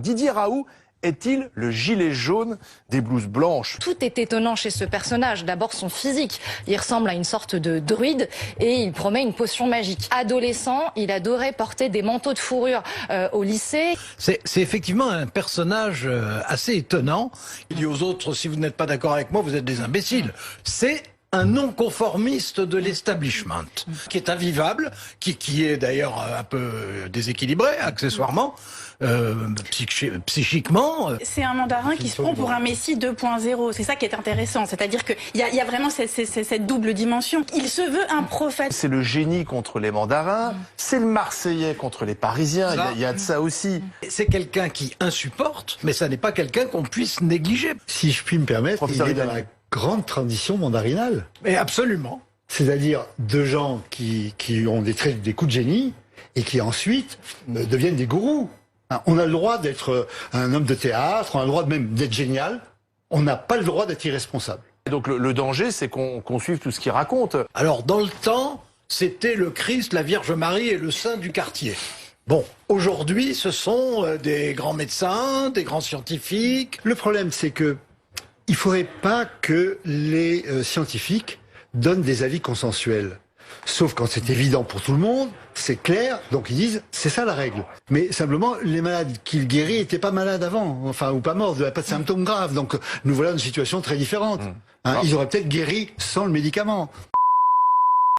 Didier Raoult est-il le gilet jaune des blouses blanches? Tout est étonnant chez ce personnage. D'abord son physique. Il ressemble à une sorte de druide et il promet une potion magique. Adolescent, il adorait porter des manteaux de fourrure au lycée. C'est effectivement un personnage assez étonnant. Il dit aux autres, si vous n'êtes pas d'accord avec moi, vous êtes des imbéciles. C'est un non-conformiste de l'establishment, qui est invivable, qui est d'ailleurs un peu déséquilibré, accessoirement, psychiquement. C'est un mandarin qui se prend pour un Messie 2.0. C'est ça qui est intéressant. C'est-à-dire qu'il y a vraiment cette double dimension. Il se veut un prophète. C'est le génie contre les mandarins, c'est le Marseillais contre les Parisiens, il y a de ça aussi. C'est quelqu'un qui insupporte, mais ça n'est pas quelqu'un qu'on puisse négliger. Si je puis me permettre, Professeur il est dans la grande tradition mandarinale. Mais absolument. C'est-à-dire de gens qui ont des coups de génie et qui ensuite deviennent des gourous. On a le droit d'être un homme de théâtre, on a le droit même d'être génial. On n'a pas le droit d'être irresponsable. Donc le danger, c'est qu'on suive tout ce qu'il raconte. Alors dans le temps, c'était le Christ, la Vierge Marie et le saint du quartier. Bon, aujourd'hui, ce sont des grands médecins, des grands scientifiques. Le problème, c'est que il faudrait pas que les scientifiques donnent des avis consensuels. Sauf quand c'est évident pour tout le monde, c'est clair, donc ils disent c'est ça la règle. Mais simplement, les malades qu'il guérit n'étaient pas malades avant, enfin, ou pas morts, ils n'avaient pas de symptômes graves. Donc nous voilà dans une situation très différente. Hein, ils auraient peut-être guéri sans le médicament.